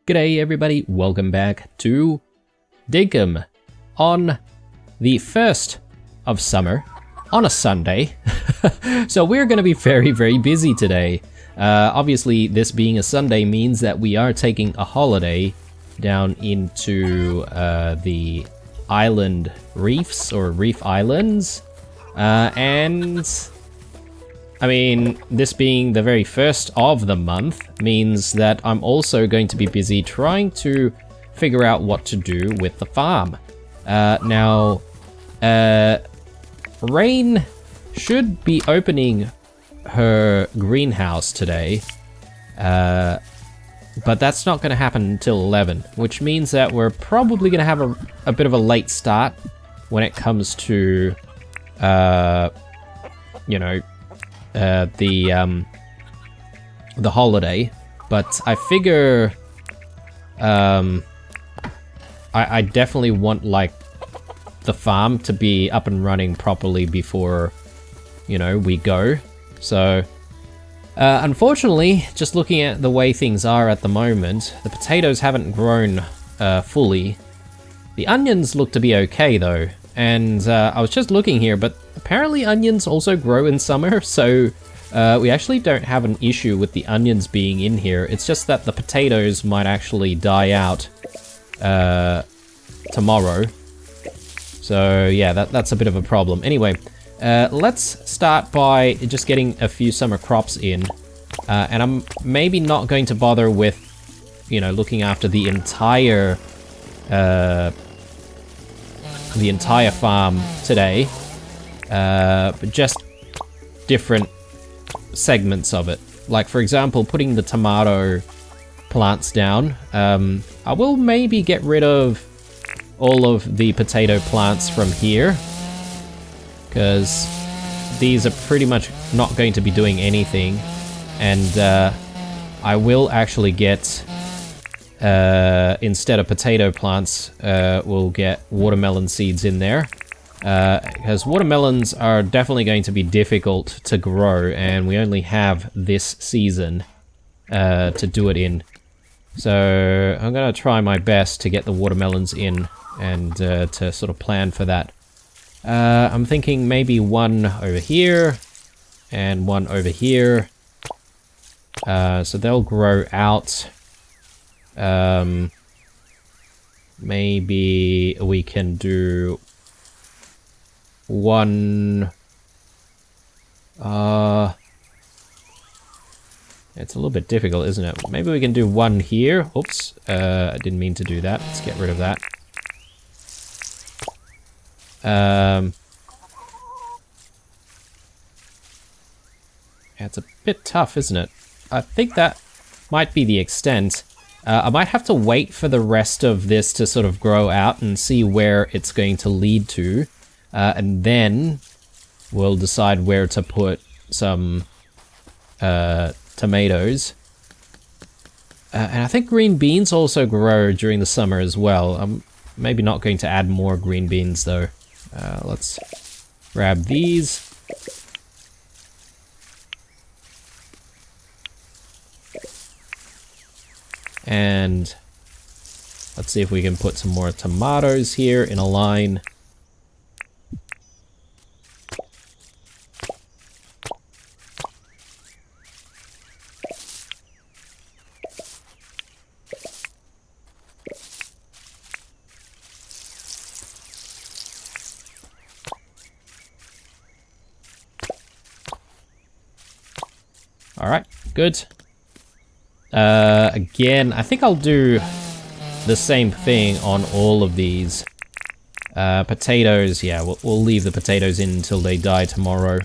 G'day everybody, welcome back to Dinkum on the 1st of summer on a Sunday. So we're going to be very busy today. Obviously this being a Sunday means that we are taking a holiday down into the island reefs or reef islands. And I mean, this being the very first of the month means that I'm also going to be busy trying to figure out what to do with the farm. Now, Rain should be opening her greenhouse today, but that's not going to happen until 11, which means that we're probably going to have a bit of a late start when it comes to, you know, the holiday, but I figure I definitely want like the farm to be up and running properly before, you know, we go. So unfortunately, just looking at the way things are at the moment, the potatoes haven't grown fully. The onions look to be okay though, and I was just looking here, but apparently onions also grow in summer, so we actually don't have an issue with the onions being in here. It's just that the potatoes might actually die out tomorrow. So yeah, that's a bit of a problem. Anyway, let's start by just getting a few summer crops in. And I'm maybe not going to bother with, you know, looking after the entire farm today. But just different segments of it. Like, for example, putting the tomato plants down. I will maybe get rid of all of the potato plants from here, because these are pretty much not going to be doing anything. And I will actually get, instead of potato plants, we'll get watermelon seeds in there. Because watermelons are definitely going to be difficult to grow, and we only have this season to do it in. So I'm going to try my best to get the watermelons in and to sort of plan for that. I'm thinking maybe one over here and one over here. So they'll grow out. Maybe we can do one. It's a little bit difficult, isn't it? Maybe we can do one here. Oops, I didn't mean to do that. Let's get rid of that. It's a bit tough, isn't it? I think that might be the extent. I might have to wait for the rest of this to sort of grow out and see where it's going to lead to. And then we'll decide where to put some tomatoes. And I think green beans also grow during the summer as well. I'm maybe not going to add more green beans though. Let's grab these. And let's see if we can put some more tomatoes here in a line. Alright, good. Again, I think I'll do the same thing on all of these. Potatoes, yeah, we'll leave the potatoes in until they die tomorrow.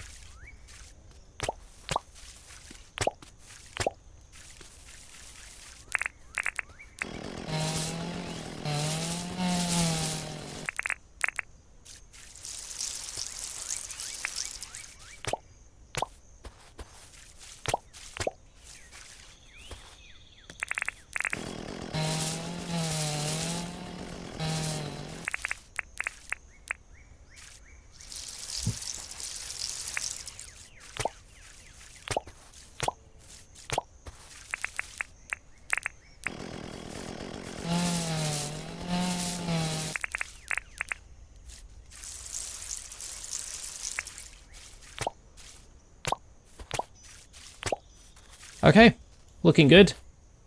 Okay, looking good.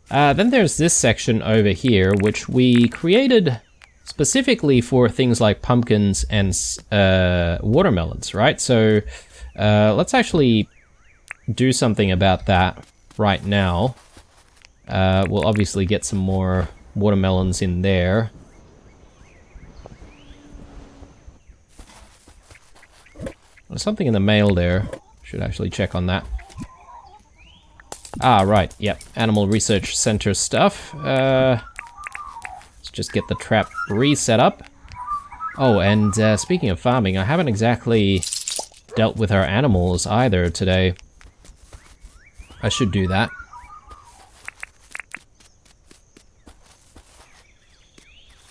Then there's this section over here, which we created specifically for things like pumpkins and watermelons, right? So let's actually do something about that right now. We'll obviously get some more watermelons in there. There's something in the mail there. Should actually check on that. Ah, right. Yep. Animal Research Center stuff. Let's just get the trap reset up. Oh, and speaking of farming, I haven't exactly dealt with our animals either today. I should do that.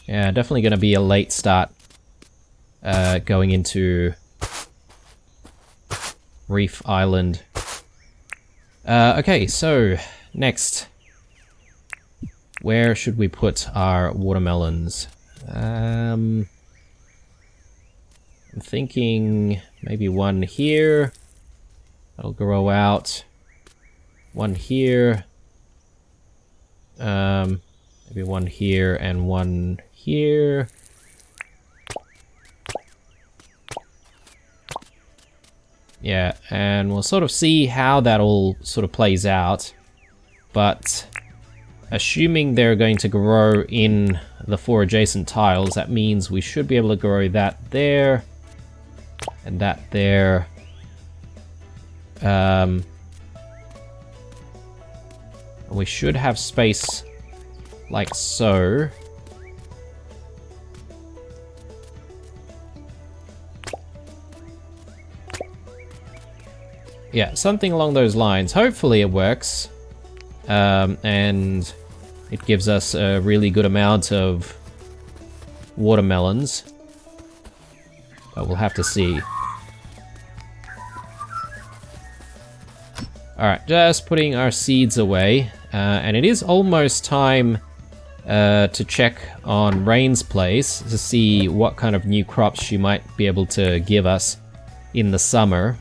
Yeah, definitely going to be a late start going into Reef Island. Okay, so next, where should we put our watermelons? I'm thinking maybe one here. That'll grow out. One here. Maybe one here and one here. Yeah, and we'll sort of see how that all sort of plays out. But assuming they're going to grow in the 4 adjacent tiles, that means we should be able to grow that there and that there. We should have space like so. Yeah, something along those lines. Hopefully it works. And it gives us a really good amount of watermelons. But we'll have to see. Alright, just putting our seeds away. And it is almost time to check on Rain's place to see what kind of new crops she might be able to give us in the summer.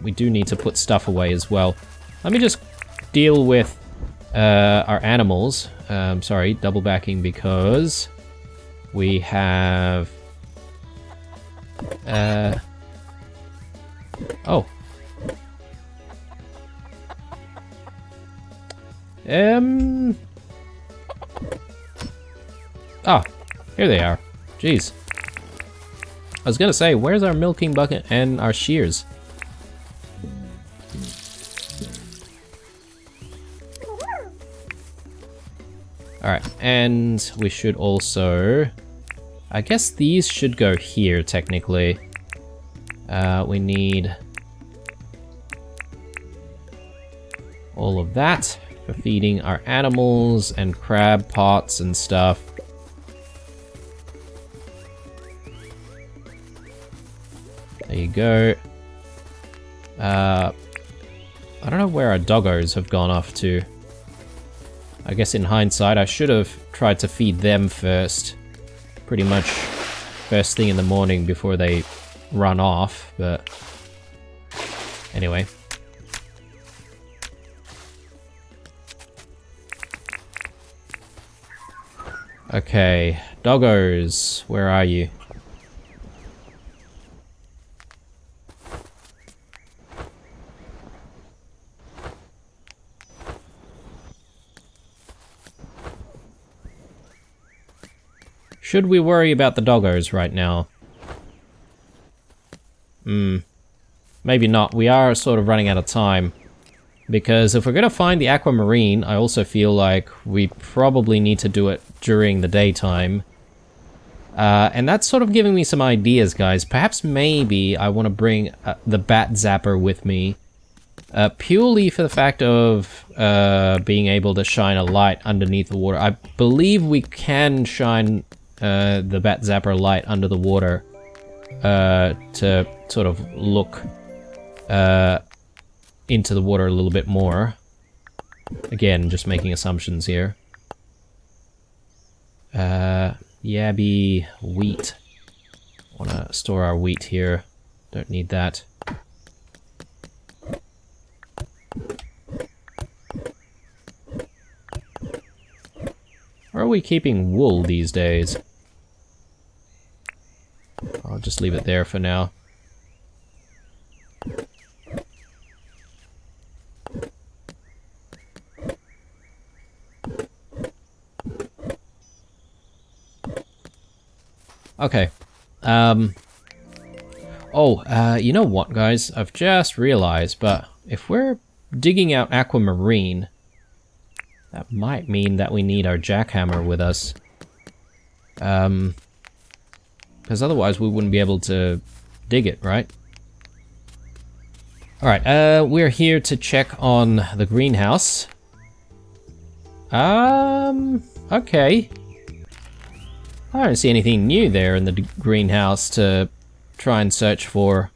We do need to put stuff away as well. Let me just deal with our animals. Sorry, double backing because we have... oh. Oh, here they are. Jeez. I was gonna say, where's our milking bucket and our shears? Alright, and we should also... I guess these should go here, technically. We need... all of that for feeding our animals and crab pots and stuff. There you go. I don't know where our doggos have gone off to. I guess in hindsight, I should have tried to feed them first. Pretty much first thing in the morning before they run off, but anyway. Okay, doggos, where are you? Should we worry about the doggos right now? Maybe not. We are sort of running out of time. Because if we're going to find the Aquamarine, I also feel like we probably need to do it during the daytime. And that's sort of giving me some ideas, guys. Perhaps maybe I want to bring the Bat Zapper with me. Purely for the fact of being able to shine a light underneath the water. I believe we can shine the Bat Zapper light under the water to sort of look into the water a little bit more. Again, just making assumptions here. Yabby wheat. Want to store our wheat here. Don't need that. are we keeping wool these days? I'll just leave it there for now. Okay. You know what, guys? I've just realized, but if we're digging out Aquamarine, that might mean that we need our jackhammer with us. Because otherwise we wouldn't be able to dig it, right? Alright, we're here to check on the greenhouse. Okay. I don't see anything new there in the greenhouse to try and search for.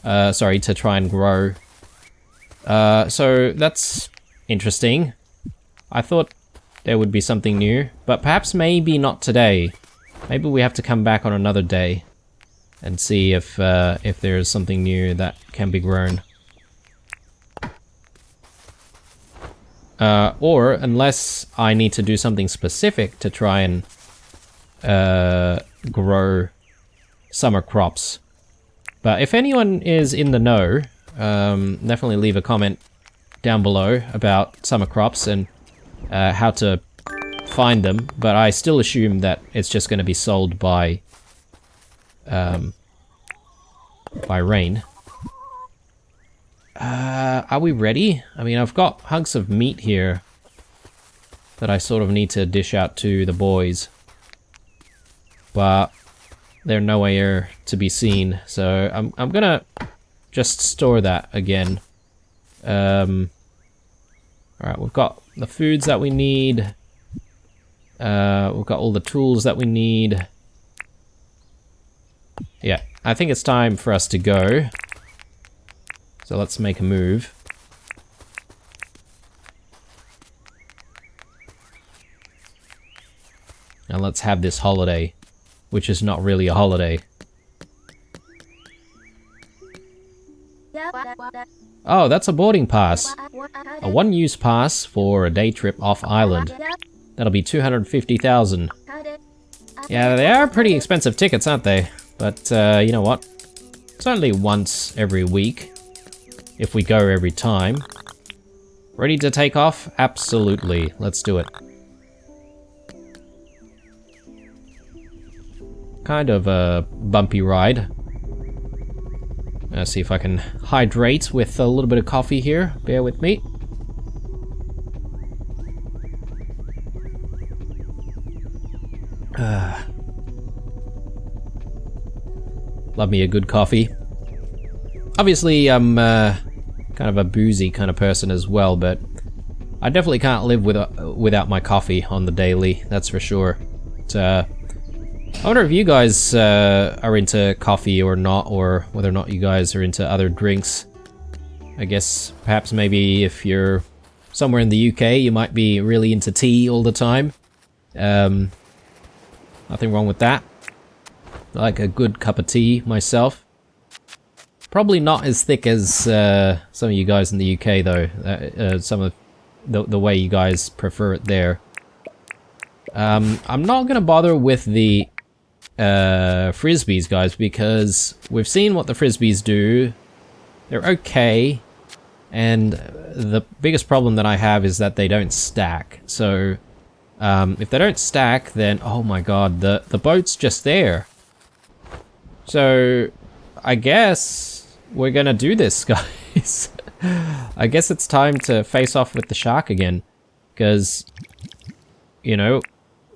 To try and grow. So that's interesting. I thought there would be something new, but perhaps maybe not today. Maybe we have to come back on another day and see if there's something new that can be grown. Or unless I need to do something specific to try and grow summer crops. But if anyone is in the know, definitely leave a comment down below about summer crops and how to find them. But I still assume that it's just going to be sold by rain. Are we ready? I mean, I've got hunks of meat here that I sort of need to dish out to the boys. But they're nowhere to be seen, so I'm gonna just store that again. Alright, we've got the foods that we need. We've got all the tools that we need. Yeah, I think it's time for us to go. So let's make a move. And let's have this holiday, which is not really a holiday. Oh, that's a boarding pass. A one-use pass for a day trip off island. That'll be 250,000. Yeah, they are pretty expensive tickets, aren't they? But, you know what? It's only once every week. If we go every time. Ready to take off? Absolutely. Let's do it. Kind of a bumpy ride. Let's see if I can hydrate with a little bit of coffee here. Bear with me. Love me a good coffee. Obviously, I'm kind of a boozy kind of person as well, but I definitely can't live without my coffee on the daily, that's for sure. But, I wonder if you guys are into coffee or not, or whether or not you guys are into other drinks. I guess perhaps maybe if you're somewhere in the UK, you might be really into tea all the time. Nothing wrong with that. I like a good cup of tea myself. Probably not as thick as some of you guys in the UK though. Some of the way you guys prefer it there. I'm not gonna bother with the frisbees, guys, because we've seen what the frisbees do. They're okay, and the biggest problem that I have is that they don't stack. So if they don't stack, then oh my god, the boat's just there. So I guess we're gonna do this, guys. I guess it's time to face off with the shark again, because you know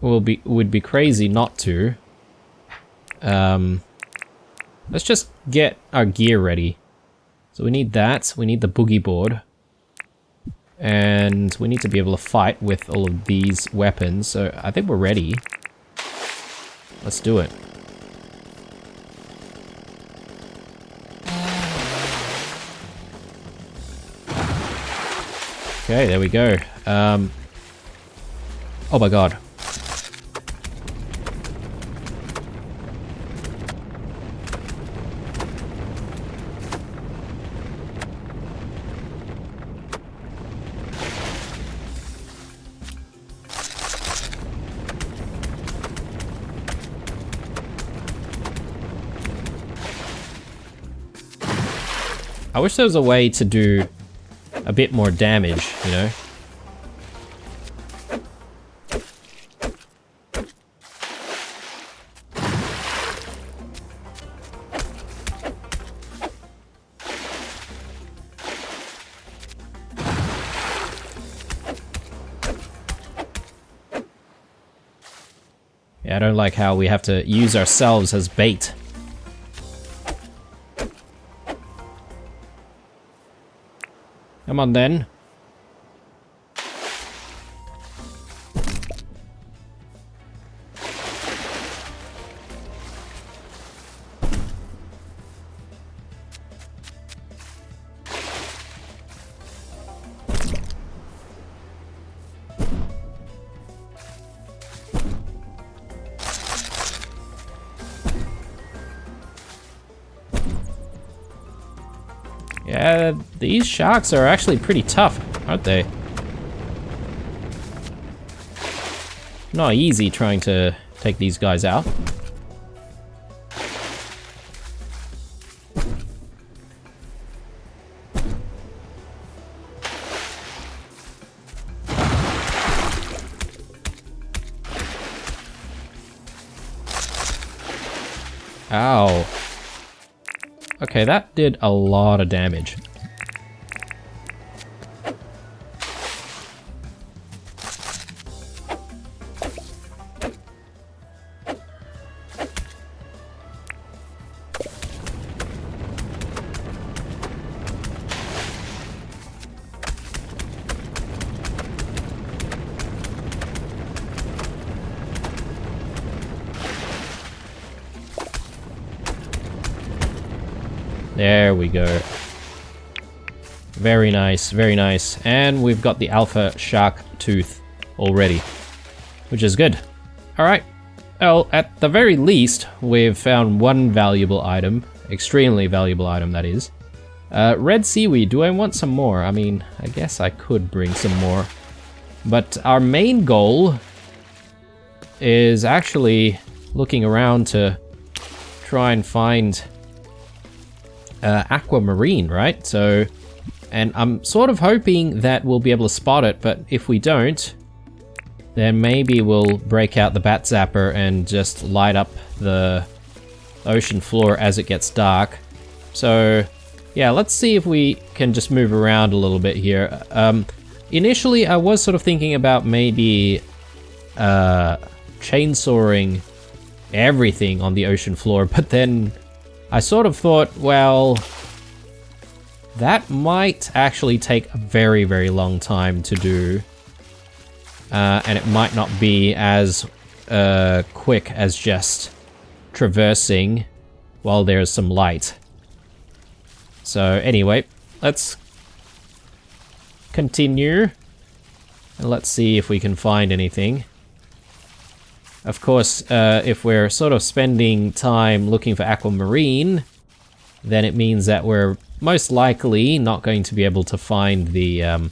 would be crazy not to. Let's just get our gear ready. So we need that. We need the boogie board, and we need to be able to fight with all of these weapons. So I think we're ready. Let's do it. Okay, there we go. Oh my god. I wish there was a way to do a bit more damage, you know? Yeah, I don't like how we have to use ourselves as bait. Come on then. Yeah, these sharks are actually pretty tough, aren't they? Not easy trying to take these guys out. Ow. Okay, that did a lot of damage. There we go. Very nice, very nice. And we've got the alpha shark tooth already, which is good. Alright. Well, at the very least, we've found one valuable item. Extremely valuable item, that is. Red seaweed. Do I want some more? I mean, I guess I could bring some more. But our main goal is actually looking around to try and find Aquamarine, right? So, and I'm sort of hoping that we'll be able to spot it, but if we don't, then maybe we'll break out the bat zapper and just light up the ocean floor as it gets dark. So, yeah, let's see if we can just move around a little bit here. Initially, I was sort of thinking about maybe chainsawing everything on the ocean floor, but then I sort of thought, well, that might actually take a very, very long time to do. And it might not be as quick as just traversing while there's some light. So anyway, let's continue. And let's see if we can find anything. Of course, if we're sort of spending time looking for Aquamarine, then it means that we're most likely not going to be able to find the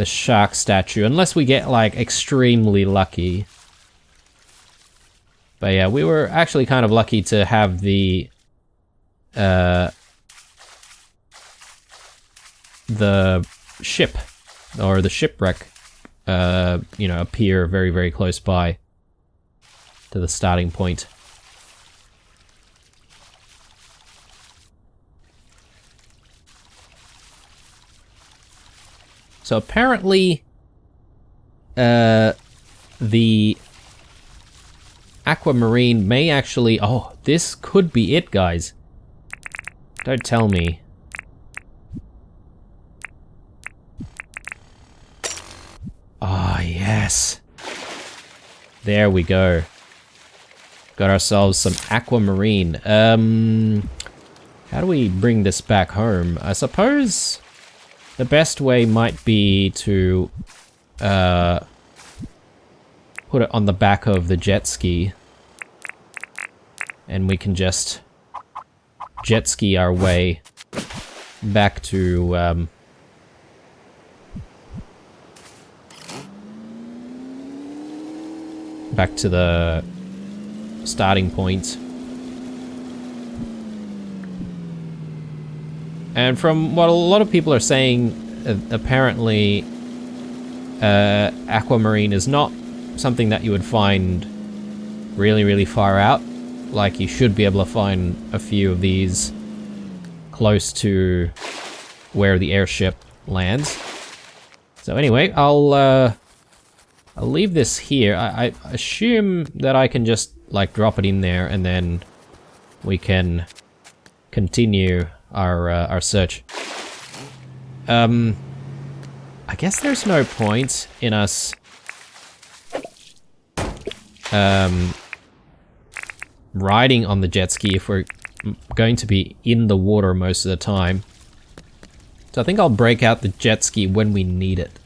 shark statue, unless we get, like, extremely lucky. But yeah, we were actually kind of lucky to have the ship, or the shipwreck, you know, appear very, very close by to the starting point. So apparently, the Aquamarine may actually... Oh, this could be it, guys. Don't tell me. Ah, yes. There we go. Got ourselves some Aquamarine. How do we bring this back home? I suppose the best way might be to put it on the back of the jet ski. And we can just jet ski our way back to back to the starting point. And from what a lot of people are saying, apparently Aquamarine is not something that you would find really, really far out. Like, you should be able to find a few of these close to where the airship lands. So anyway, I'll leave this here. I assume that I can just, like, drop it in there and then we can continue our search. I guess there's no point in us riding on the jet ski if we're going to be in the water most of the time. So I think I'll break out the jet ski when we need it.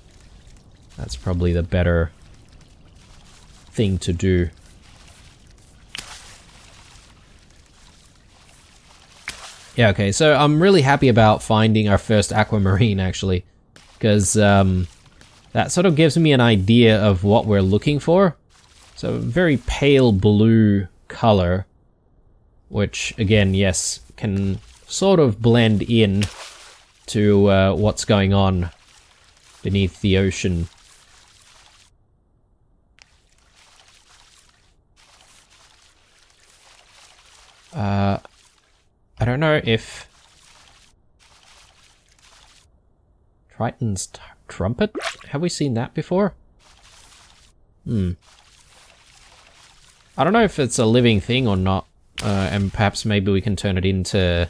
That's probably the better thing to do. Yeah, okay, so I'm really happy about finding our first Aquamarine, actually, because that sort of gives me an idea of what we're looking for. So, very pale blue color, which, again, yes, can sort of blend in to what's going on beneath the ocean. I don't know if Triton's trumpet? Have we seen that before? I don't know if it's a living thing or not, and perhaps maybe we can turn it into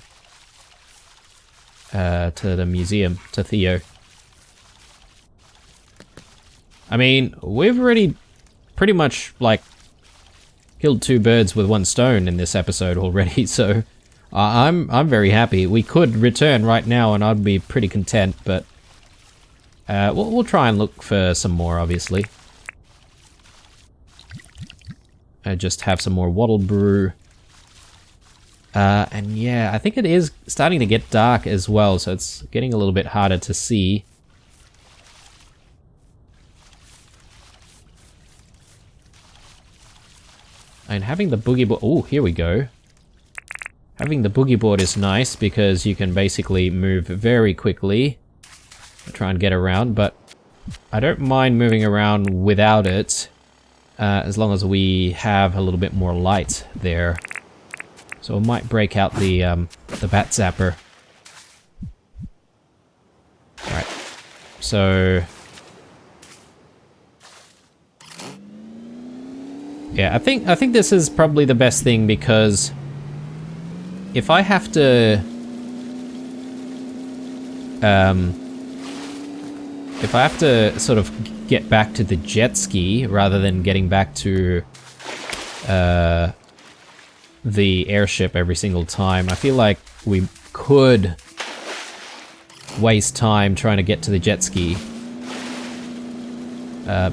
to the museum, to Theo. I mean, we've already pretty much, like, killed 2 birds with 1 stone in this episode already, so I'm very happy. We could return right now and I'd be pretty content, but we'll try and look for some more, obviously. Just have some more wattle brew. And yeah, I think it is starting to get dark as well, so it's getting a little bit harder to see. And having the boogie board... Oh, here we go. Having the boogie board is nice because you can basically move very quickly. Try and get around, but I don't mind moving around without it, as long as we have a little bit more light there. So we might break out the bat zapper. Alright. So... yeah, I think this is probably the best thing, because if I have to sort of get back to the jet ski rather than getting back to the airship every single time, I feel like we could waste time trying to get to the jet ski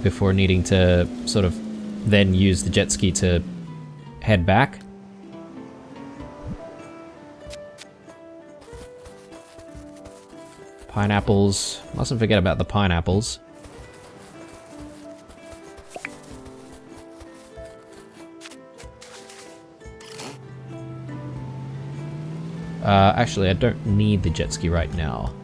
before needing to sort of then use the jet ski to head back. Pineapples. Mustn't forget about the pineapples. Actually, I don't need the jet ski right now.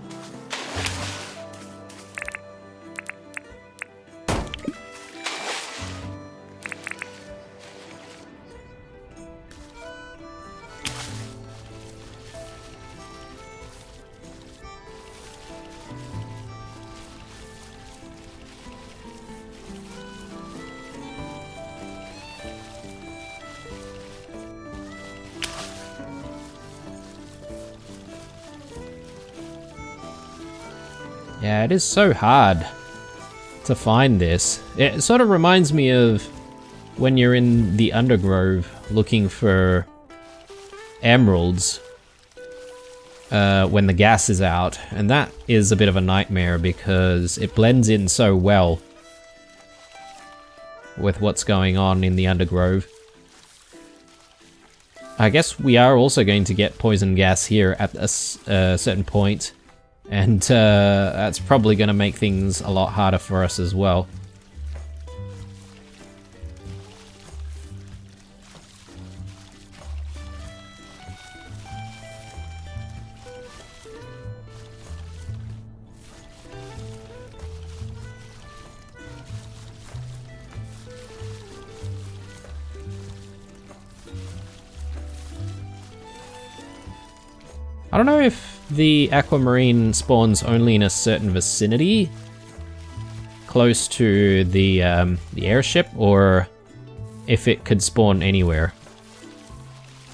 Yeah, it is so hard to find this. It sort of reminds me of when you're in the undergrove looking for emeralds when the gas is out, and that is a bit of a nightmare because it blends in so well with what's going on in the undergrove. I guess we are also going to get poison gas here at a certain point. And that's probably going to make things a lot harder for us as well. I don't know if the aquamarine spawns only in a certain vicinity, close to the airship, or if it could spawn anywhere.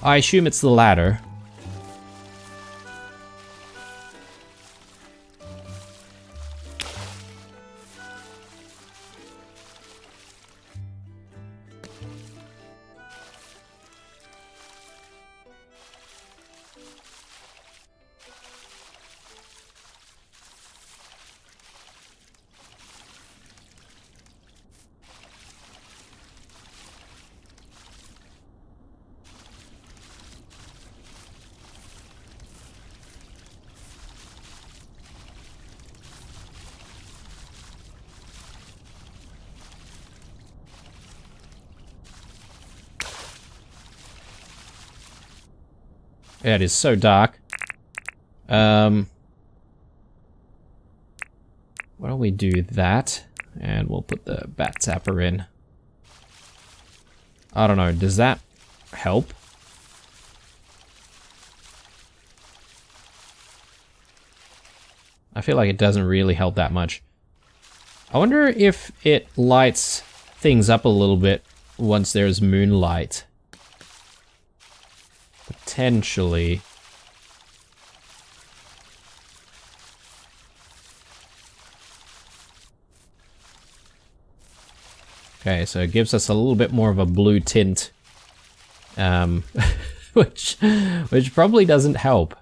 I assume it's the latter. Yeah, it is so dark. Why don't we do that? And we'll put the bat zapper in. I don't know, does that help? I feel like it doesn't really help that much. I wonder if it lights things up a little bit once there's moonlight. Potentially. Okay, so it gives us a little bit more of a blue tint, which probably doesn't help.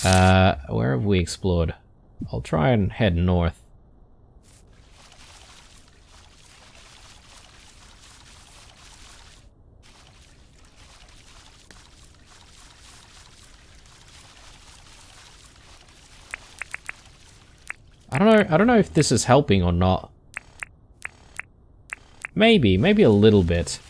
Where have we explored? I'll try and head north. I don't know if this is helping or not. Maybe a little bit.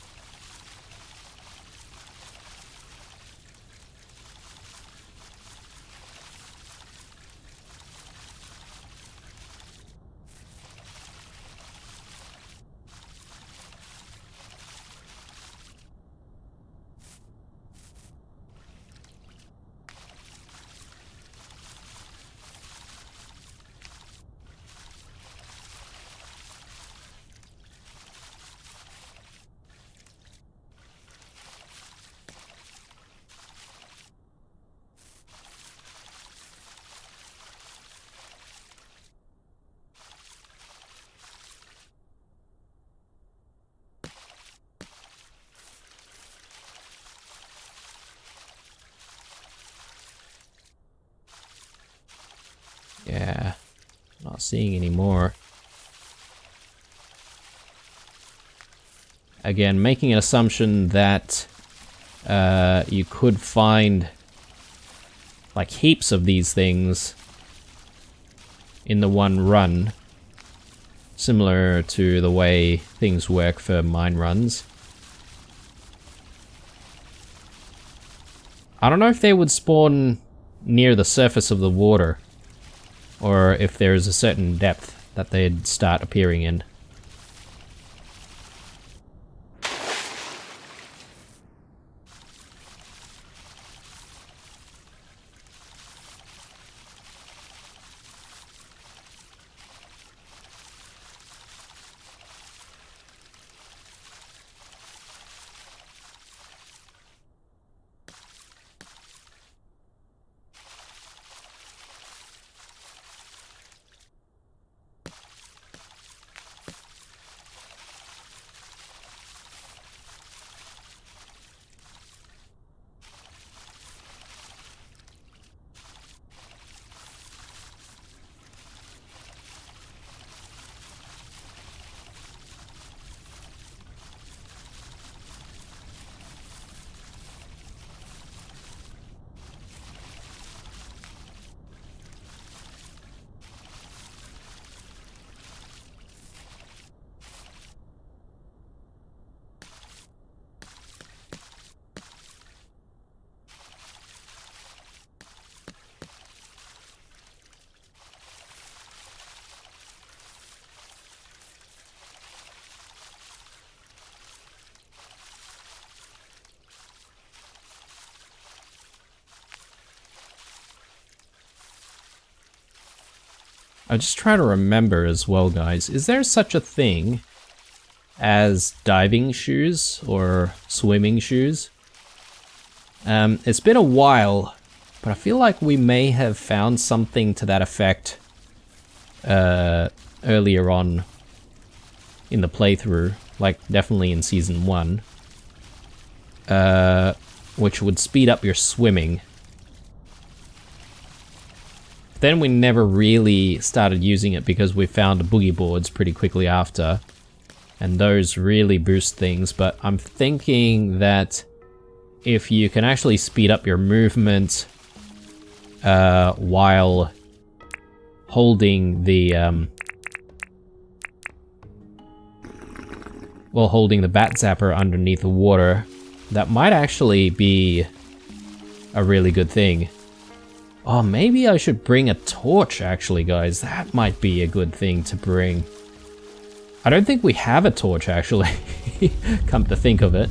Yeah, not seeing any more. Again, making an assumption that you could find like heaps of these things in the one run, similar to the way things work for mine runs. I don't know if they would spawn near the surface of the water, or if there's a certain depth that they'd start appearing in. I'm just trying to remember as well, guys. Is there such a thing as diving shoes or swimming shoes? It's been a while, but I feel like we may have found something to that effect earlier on in the playthrough, like definitely in Season 1, which would speed up your swimming. Then we never really started using it because we found boogie boards pretty quickly after, and those really boost things, but I'm thinking that if you can actually speed up your movement while holding the bat zapper underneath the water, that might actually be a really good thing. Oh, maybe I should bring a torch, actually, guys. That might be a good thing to bring. I don't think we have a torch, actually, come to think of it.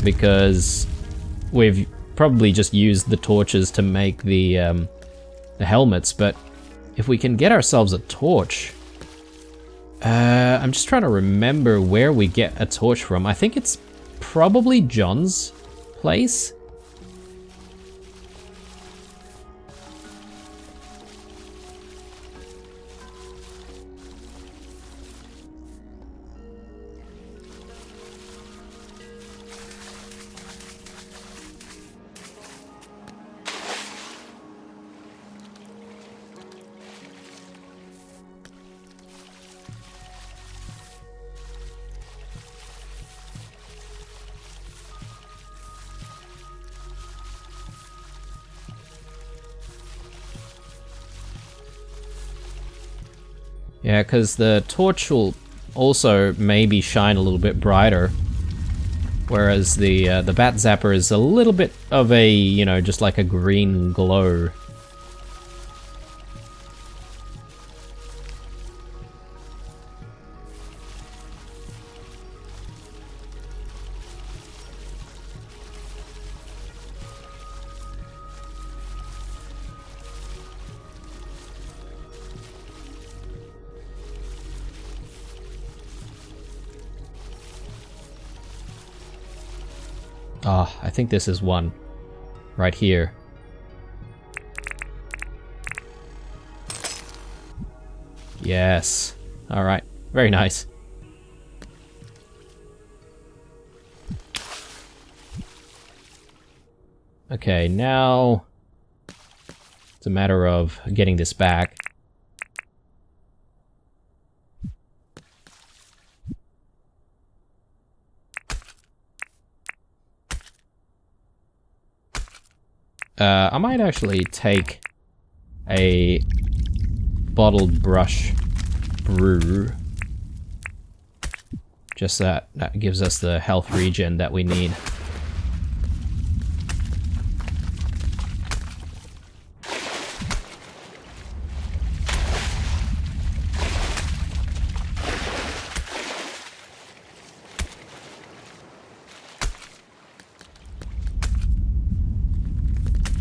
Because we've probably just used the torches to make the helmets, but if we can get ourselves a torch... I'm just trying to remember where we get a torch from. I think it's probably John's place. Yeah, because the torch will also maybe shine a little bit brighter, whereas the bat zapper is a little bit of a, you know, just like a green glow. Ah, I think this is one. Right here. Yes. Alright. Very nice. Okay, now... it's a matter of getting this back. I might actually take a bottled brush brew. Just that gives us the health regen that we need.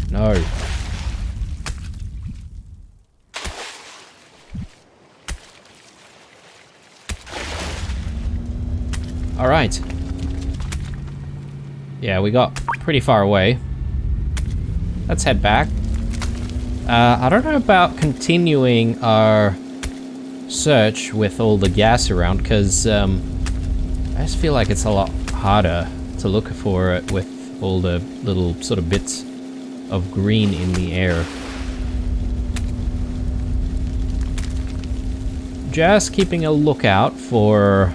No. All right. Yeah, we got pretty far away. Let's head back. I don't know about continuing our search with all the gas around, because I just feel like it's a lot harder to look for it with all the little sort of bits of green in the air. Just keeping a lookout for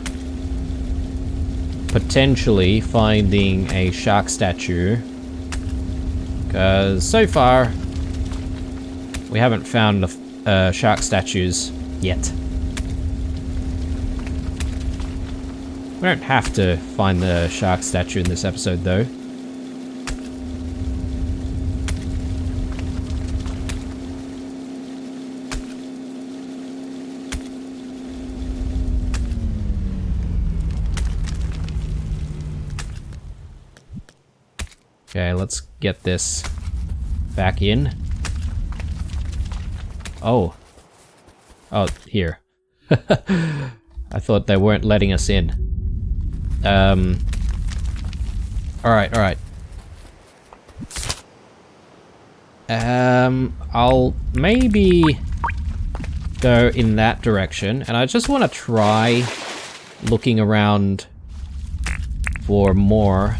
potentially finding a shark statue, because so far we haven't found shark statues yet. We don't have to find the shark statue in this episode though. Okay, let's get this back in. Oh, Oh, here. I thought they weren't letting us in. Alright, alright. I'll maybe go in that direction, and I just want to try looking around for more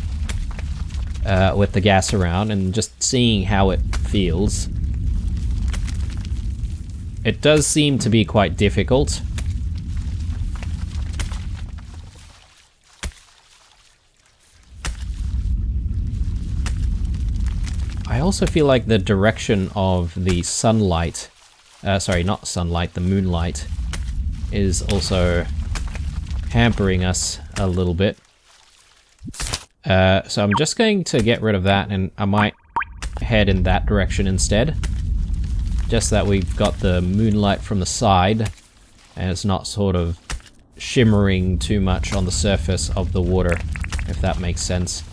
with the gas around and just seeing how it feels. It does seem to be quite difficult. I also feel like the direction of the sunlight, sorry, not sunlight, the moonlight, is also hampering us a little bit. So I'm just going to get rid of that, and I might head in that direction instead. Just that we've got the moonlight from the side, and it's not sort of shimmering too much on the surface of the water, if that makes sense.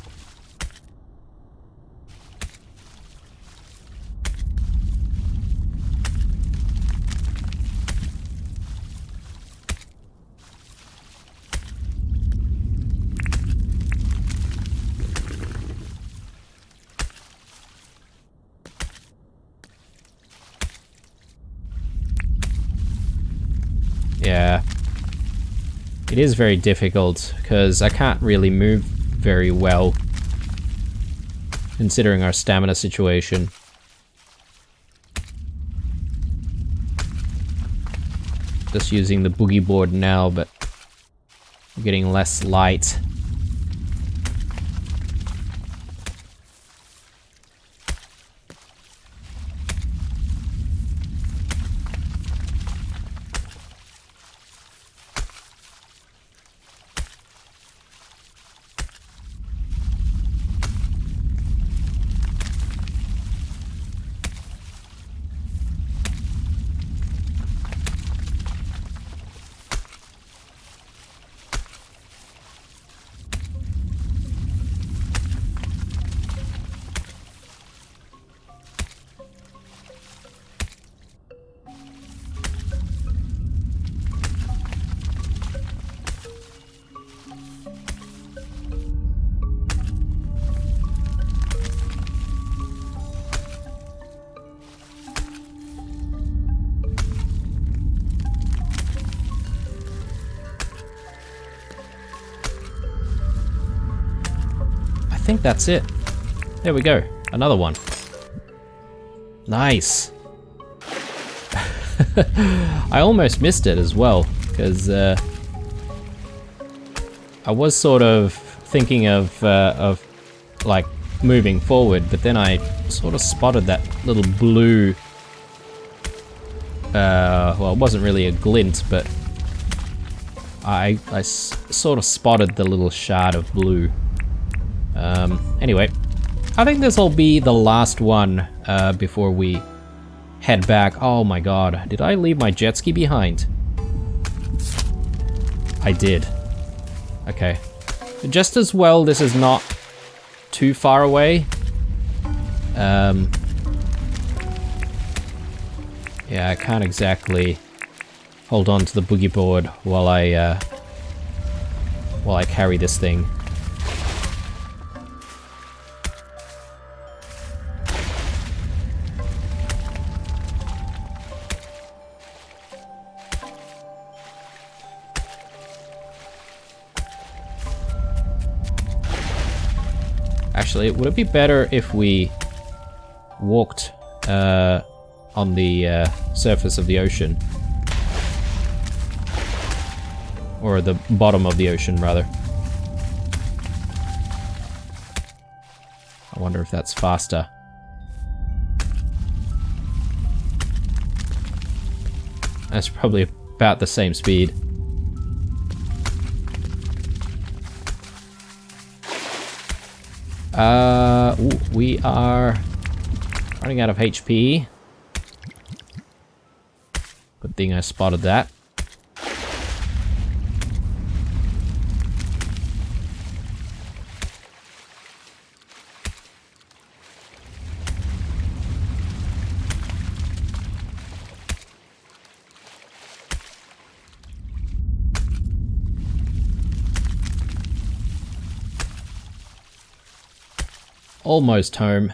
Yeah, it is very difficult because I can't really move very well considering our stamina situation. Just using the boogie board now, but I'm getting less light. I think that's it. There we go. Another one. Nice. I almost missed it as well, because I was sort of thinking of like moving forward, but then I sort of spotted that little blue. Well, it wasn't really a glint, but I sort of spotted the little shard of blue. Anyway, I think this will be the last one before we head back. Oh my god, did I leave my jet ski behind? I did. Okay. Just as well this is not too far away. Yeah, I can't exactly hold on to the boogie board while I carry this thing. Actually, would it be better if we walked on the surface of the ocean? Or the bottom of the ocean, rather. I wonder if that's faster. That's probably about the same speed. Ooh, we are running out of HP. Good thing I spotted that. almost home.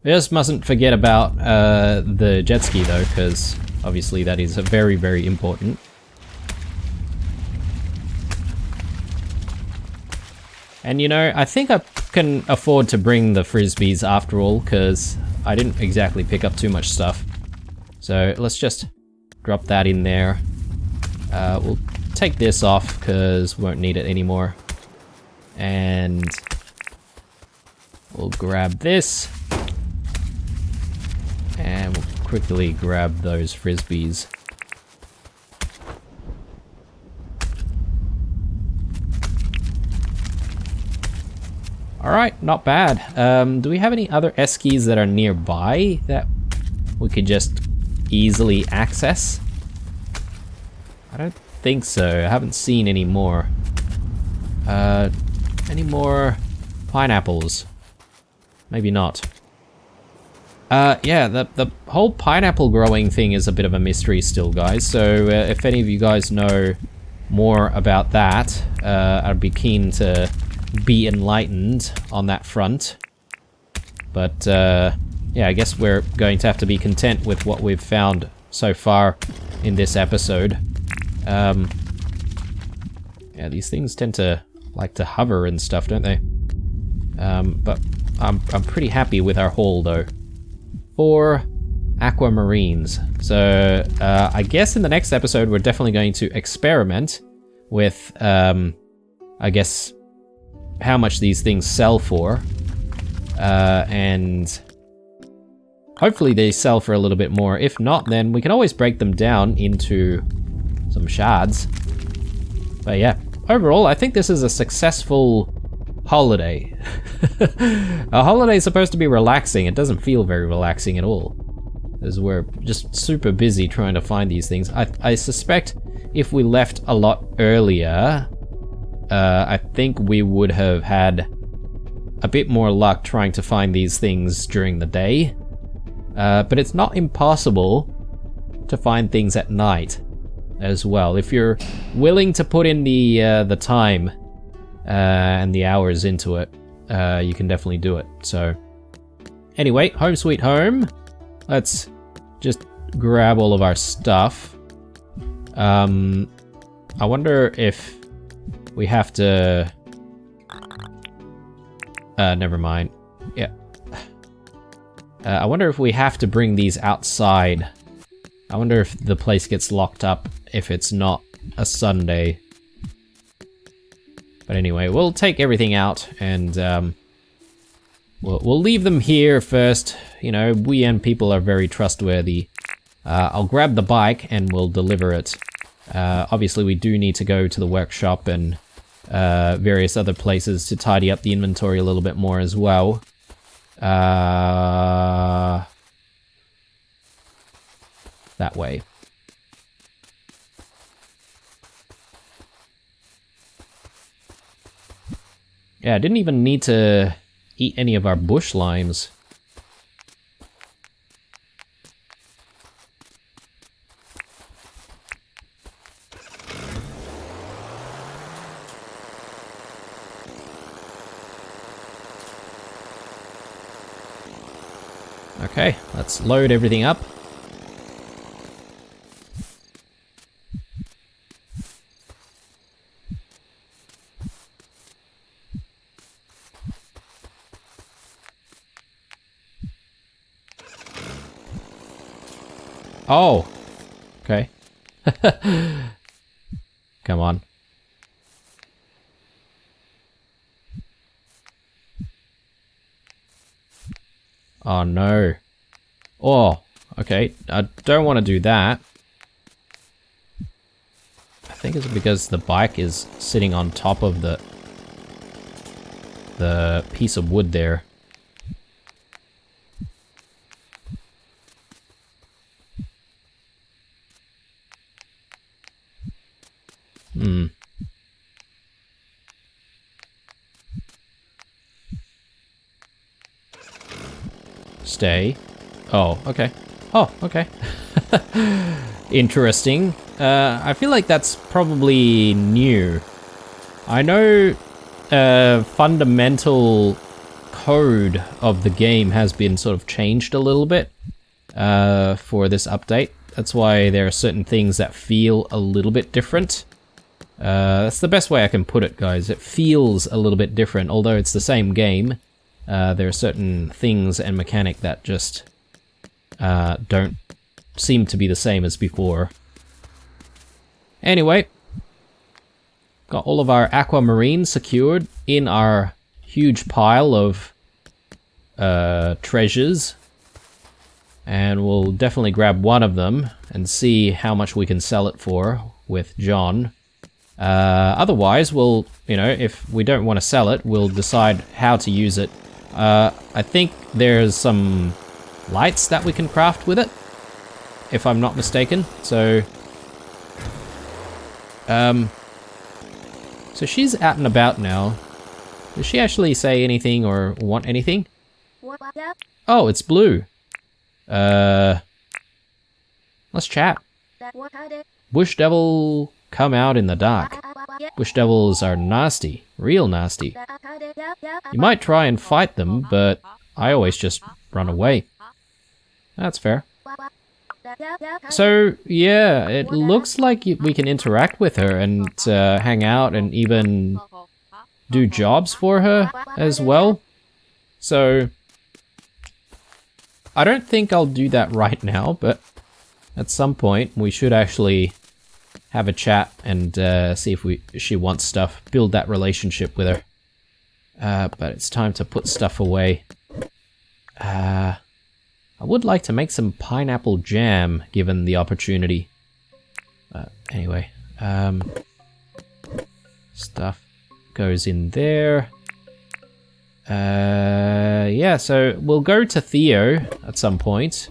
We just mustn't forget about the jet ski though, because obviously that is very, very important. And you know, I think I can afford to bring the frisbees after all, because I didn't exactly pick up too much stuff. So let's just drop that in there. We'll take this off because we won't need it anymore. And we'll grab this. And we'll quickly grab those frisbees. Alright, not bad. Do we have any other eskies that are nearby that we could just easily access? I don't think so. I haven't seen any more. Any more pineapples? Maybe not. Yeah, the whole pineapple growing thing is a bit of a mystery still, guys. So if any of you guys know more about that, I'd be keen to be enlightened on that front. But yeah, I guess we're going to have to be content with what we've found so far in this episode. Yeah, these things tend to like to hover and stuff, don't they? But I'm pretty happy with our haul though. 4 aquamarines. So I guess in the next episode we're definitely going to experiment with I guess how much these things sell for, and hopefully they sell for a little bit more. If not, then we can always break them down into some shards. But yeah, overall I think this is a successful holiday. A holiday is supposed to be relaxing. It doesn't feel very relaxing at all, as we're just super busy trying to find these things. I suspect if we left a lot earlier, I think we would have had a bit more luck trying to find these things during the day. But it's not impossible to find things at night as well. If you're willing to put in the time and the hours into it, you can definitely do it. So anyway, home sweet home. Let's just grab all of our stuff. I wonder if we have to... never mind. Yeah. I wonder if we have to bring these outside. I wonder if the place gets locked up if it's not a Sunday. But anyway, we'll take everything out and we'll leave them here first. You know, we and people are very trustworthy. I'll grab the bike and we'll deliver it. Obviously, we do need to go to the workshop and various other places to tidy up the inventory a little bit more as well. That way. Yeah, I didn't even need to eat any of our bush limes. Okay, let's load everything up. Oh, okay. Come on. Oh no. Oh, okay. I don't want to do that. I think it's because the bike is sitting on top of the piece of wood there. Stay. Oh, okay. Oh, okay. Interesting. I feel like that's probably new. I know fundamental code of the game has been sort of changed a little bit for this update. That's why there are certain things that feel a little bit different. That's the best way I can put it, guys. It feels a little bit different, although it's the same game. There are certain things and mechanic that just don't seem to be the same as before. Anyway, got all of our Aquamarine secured in our huge pile of treasures. And we'll definitely grab one of them and see how much we can sell it for with John. Otherwise, we'll, you know, if we don't want to sell it, we'll decide how to use it. I think there's some lights that we can craft with it, if I'm not mistaken. So she's out and about now. Does she actually say anything or want anything? Oh, it's blue. Let's chat. Bush devil come out in the dark. Bush devils are nasty, real nasty. You might try and fight them, but I always just run away. That's fair. So, yeah, it looks like we can interact with her and hang out and even do jobs for her as well. So I don't think I'll do that right now, but at some point we should actually have a chat and see if she wants stuff, build that relationship with her. But it's time to put stuff away. I would like to make some pineapple jam, given the opportunity. Anyway, stuff goes in there. Yeah, so we'll go to Theo at some point.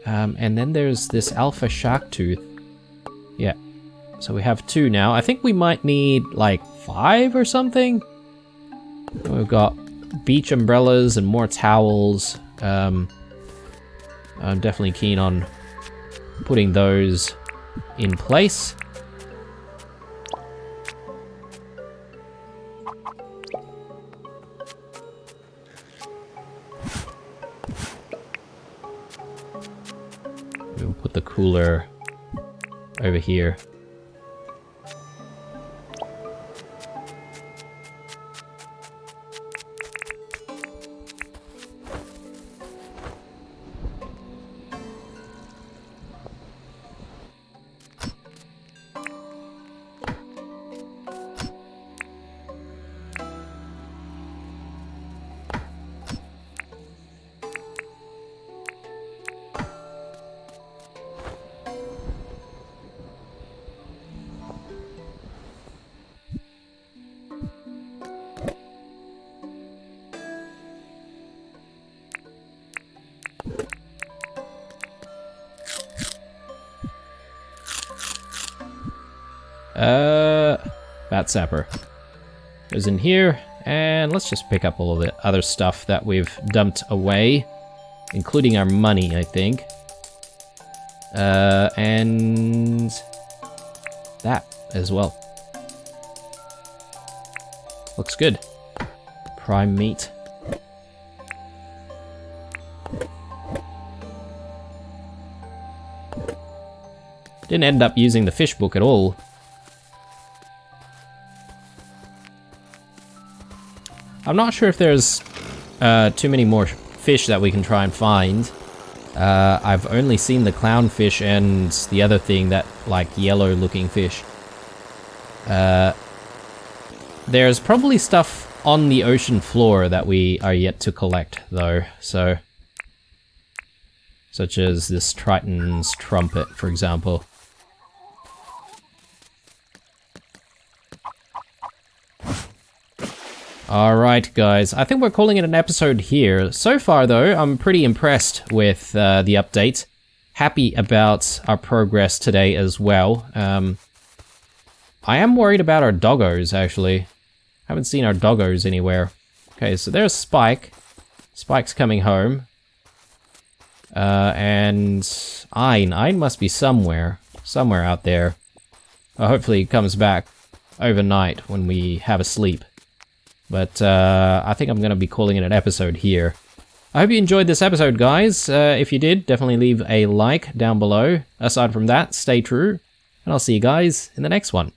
And then there's this alpha shark tooth. Yeah, so we have 2 now. I think we might need like 5 or something. We've got beach umbrellas and more towels. I'm definitely keen on putting those in place. We'll put the cooler over here. Bat sapper goes in here, and let's just pick up all of the other stuff that we've dumped away, including our money, I think. And that as well. Looks good. Prime meat. Didn't end up using the fish book at all. I'm not sure if there's too many more fish that we can try and find. I've only seen the clownfish and the other thing, that like yellow looking fish. There's probably stuff on the ocean floor that we are yet to collect though, so such as this Triton's trumpet, for example. Alright guys, I think we're calling it an episode here. So far though, I'm pretty impressed with the update. Happy about our progress today as well. I am worried about our doggos actually. Haven't seen our doggos anywhere. Okay, so there's Spike. Spike's coming home. And Ein must be somewhere out there. Hopefully he comes back overnight when we have a sleep. But I think I'm going to be calling it an episode here. I hope you enjoyed this episode, guys. If you did, definitely leave a like down below. Aside from that, stay true, and I'll see you guys in the next one.